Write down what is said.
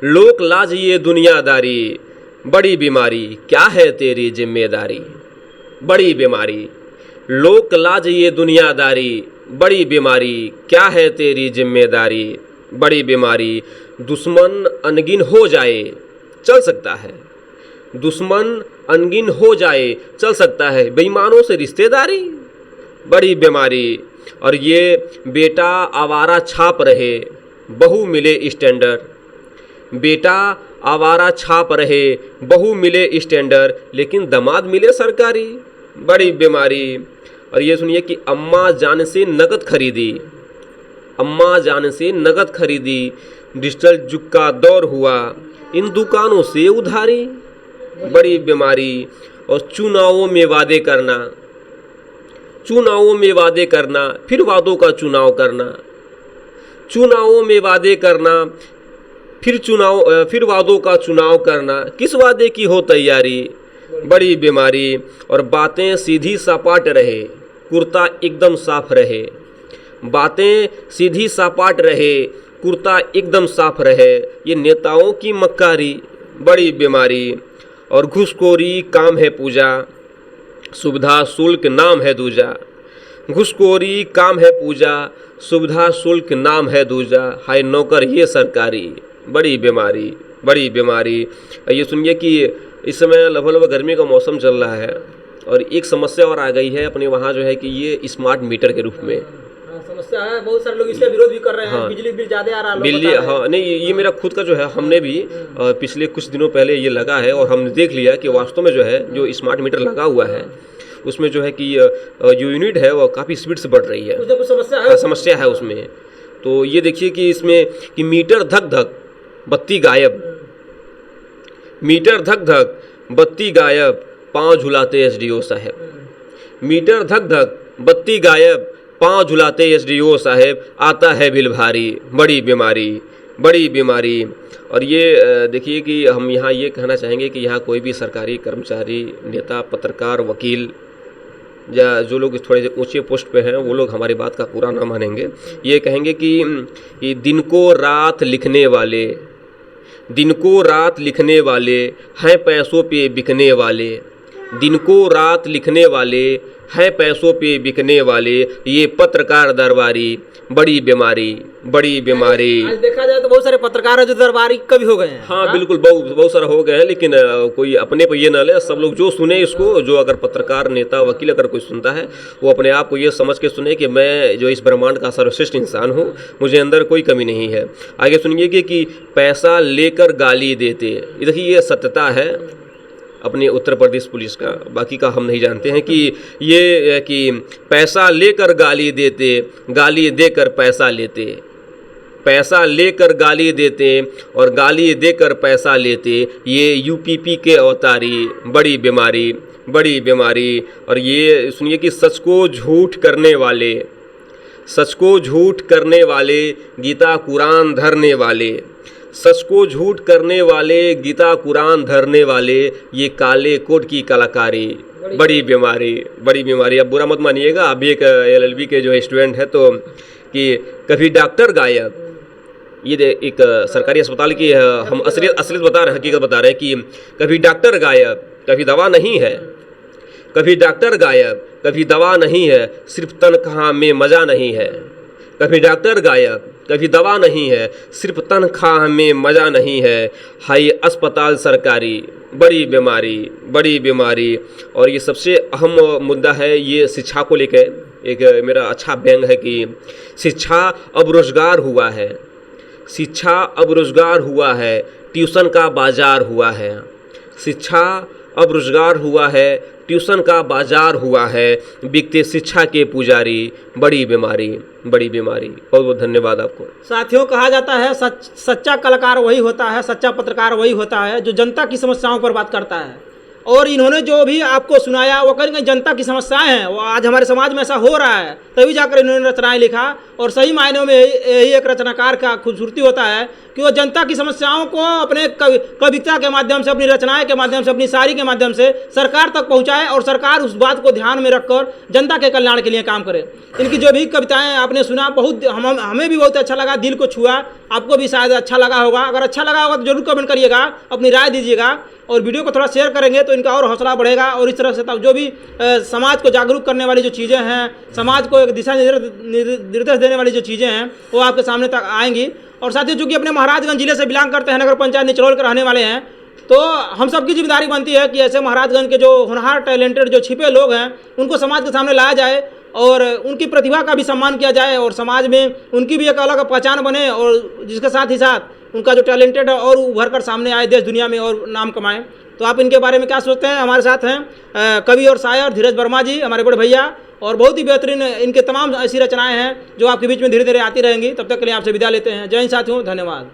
लोक लाज ये दुनियादारी, बड़ी बीमारी क्या है तेरी जिम्मेदारी। बड़ी बीमारी, लोक लाज ये दुनियादारी, बड़ी बीमारी क्या है तेरी जिम्मेदारी। बड़ी बीमारी, दुश्मन अनगिन हो जाए चल सकता है, दुश्मन अनगिन हो जाए चल सकता है, बेईमानों से रिश्तेदारी। बड़ी बीमारी, और ये बेटा आवारा छाप रहे बहू मिले स्टैंडर्ड, बेटा आवारा छाप रहे बहू मिले स्टैंडर्ड, लेकिन दामाद मिले सरकारी। बड़ी बीमारी, और ये सुनिए कि अम्मा जान से नकद खरीदी, अम्मा जान से नकद खरीदी, डिजिटल युग का दौर हुआ इन दुकानों से उधारी। बड़ी बीमारी, और चुनावों में वादे करना, चुनावों में वादे करना, फिर वादों का चुनाव करना, चुनावों में वादे करना, फिर वादों का चुनाव करना, किस वादे की हो तैयारी। बड़ी बीमारी, और बातें सीधी सपाट रहे कुर्ता एकदम साफ रहे, बातें सीधी सपाट रहे कुर्ता एकदम साफ रहे, ये नेताओं की मक्कारी। बड़ी बीमारी, और घूसखोरी काम है पूजा, सुविधा शुल्क नाम है दूजा। घूसखोरी काम है पूजा, सुविधा शुल्क नाम है दूजा, हाय नौकर ये सरकारी। बड़ी बीमारी, बड़ी बीमारी। ये सुनिए कि इस समय लगभग गर्मी का मौसम चल रहा है, और एक समस्या और आ गई है अपने वहाँ जो है कि ये स्मार्ट मीटर के रूप में समस्या है। बहुत सारे लोग इसका विरोध भी कर रहे हैं। हाँ, बिजली बिल ज़्यादा आ रहा है, बिजली, हाँ नहीं, ये मेरा खुद का जो है, हमने भी पिछले कुछ दिनों पहले ये लगा है, और हमने देख लिया कि वास्तव में जो है जो स्मार्ट मीटर लगा हुआ है उसमें जो है कि जो यूनिट है वो काफ़ी स्पीड से बढ़ रही है, कुछ समस्या है, समस्या है उसमें। तो ये देखिए कि इसमें कि मीटर धक धक बत्ती गायब, मीटर धक धक बत्ती गायब, पाँव झुलाते एसडीओ साहब। मीटर धक धक बत्ती गायब, पाँव झुलाते एसडीओ साहब, आता है बिल भारी। बड़ी बीमारी, बड़ी बीमारी। और ये देखिए कि हम यहाँ ये कहना चाहेंगे कि यहाँ कोई भी सरकारी कर्मचारी, नेता, पत्रकार, वकील या जो लोग थोड़े से ऊंचे पोस्ट पे हैं वो लोग हमारी बात का पूरा ना मानेंगे। ये कहेंगे कि दिन को रात लिखने वाले, दिन को रात लिखने वाले हैं पैसों पे बिकने वाले, दिन को रात लिखने वाले हैं पैसों पे बिकने वाले, ये पत्रकार दरबारी। बड़ी बीमारी, बड़ी बीमारी। आज देखा जाए तो बहुत सारे पत्रकार हैं जो दरबारी कभी हो गए हैं। हाँ बिल्कुल, बहुत सारा हो गए हैं, लेकिन कोई अपने पर ये ना ले, सब लोग जो सुने इसको, जो अगर पत्रकार, नेता, वकील अगर कोई सुनता है वो अपने आप को ये समझ के सुने कि मैं जो इस ब्रह्मांड का सर्वश्रेष्ठ इंसान हूँ, मुझे अंदर कोई कमी नहीं है। आगे सुनिए कि पैसा लेकर गाली देते, देखिए ये सत्यता है अपने उत्तर प्रदेश पुलिस का, बाकी का हम नहीं जानते हैं कि ये कि पैसा लेकर गाली देते, गाली देकर पैसा लेते, पैसा लेकर गाली देते और गाली देकर पैसा लेते, ये यूपीपी के अवतारी। बड़ी बीमारी, बड़ी बीमारी। और ये सुनिए कि सच को झूठ करने वाले, सच को झूठ करने वाले, गीता कुरान धरने वाले, सच को झूठ करने वाले, गीता कुरान धरने वाले, ये काले कोट की कलाकारी। बड़ी बीमारी, बड़ी बीमारी। अब बुरा मत मानिएगा, आप भी एक एलएलबी के जो स्टूडेंट है, तो कि कभी डॉक्टर गायब, ये एक सरकारी अस्पताल की हम असलियत बता रहे हैं, हकीकत बता रहे हैं कि कभी डॉक्टर गायब, कभी दवा नहीं है, कभी डॉक्टर गायब, कभी दवा नहीं है, सिर्फ तनख्वाह में मज़ा नहीं है। कभी डॉक्टर गायब, कभी दवा नहीं है, सिर्फ तनख्वाह में मज़ा नहीं है, हाई अस्पताल सरकारी। बड़ी बीमारी, बड़ी बीमारी। और ये सबसे अहम मुद्दा है ये शिक्षा को लेकर। एक मेरा अच्छा व्यंग है कि शिक्षा अब रोजगार हुआ है, शिक्षा अब रोजगार हुआ है, ट्यूशन का बाजार हुआ है। शिक्षा अब रोजगार हुआ है, ट्यूशन का बाजार हुआ है, बिकते शिक्षा के पुजारी। बड़ी बीमारी, बड़ी बीमारी। बहुत बहुत धन्यवाद आपको। साथियों, कहा जाता है सच्चा कलाकार वही होता है, सच्चा पत्रकार वही होता है जो जनता की समस्याओं पर बात करता है। और इन्होंने जो भी आपको सुनाया वो कहीं जनता की समस्याएं हैं, वो आज हमारे समाज में ऐसा हो रहा है, तभी जाकर इन्होंने रचनाएं लिखा। और सही मायनों में यही एक रचनाकार का खूबसूरती होता है कि वो जनता की समस्याओं को अपने कविता के माध्यम से, अपनी रचनाएं के माध्यम से, अपनी शायरी के माध्यम से सरकार तक पहुंचाए और सरकार उस बात को ध्यान में रखकर जनता के कल्याण के लिए काम करे। इनकी जो भी कविताएं आपने सुना, बहुत हमें भी बहुत अच्छा लगा, दिल को छुआ। आपको भी शायद अच्छा लगा होगा। अगर अच्छा लगा होगा तो जरूर कमेंट करिएगा, अपनी राय दीजिएगा और वीडियो को थोड़ा शेयर करेंगे तो इनका और हौसला बढ़ेगा। और इस तरह से तब जो भी समाज को जागरूक करने वाली जो चीज़ें हैं, समाज को एक दिशा निर्देश देने वाली जो चीज़ें हैं वो आपके सामने तक आएंगी। और साथियों, चूँकि अपने महाराजगंज जिले से बिलोंग करते हैं, नगर पंचायत निचरौल के रहने वाले हैं, तो हम सबकी जिम्मेदारी बनती है कि ऐसे महाराजगंज के जो होनहार टैलेंटेड जो छिपे लोग हैं उनको समाज के सामने लाया जाए और उनकी प्रतिभा का भी सम्मान किया जाए और समाज में उनकी भी एक अलग पहचान बने और जिसके साथ ही साथ उनका जो टैलेंटेड है और उभर कर सामने आए, देश दुनिया में और नाम कमाएं। तो आप इनके बारे में क्या सोचते हैं? हमारे साथ हैं कवि और शायर धीरज वर्मा जी, हमारे बड़े भैया, और बहुत ही बेहतरीन इनके तमाम ऐसी रचनाएं हैं जो आपके बीच में धीरे धीरे आती रहेंगी। तब तक के लिए आपसे विदा लेते हैं। जय हिंद साथियों, धन्यवाद।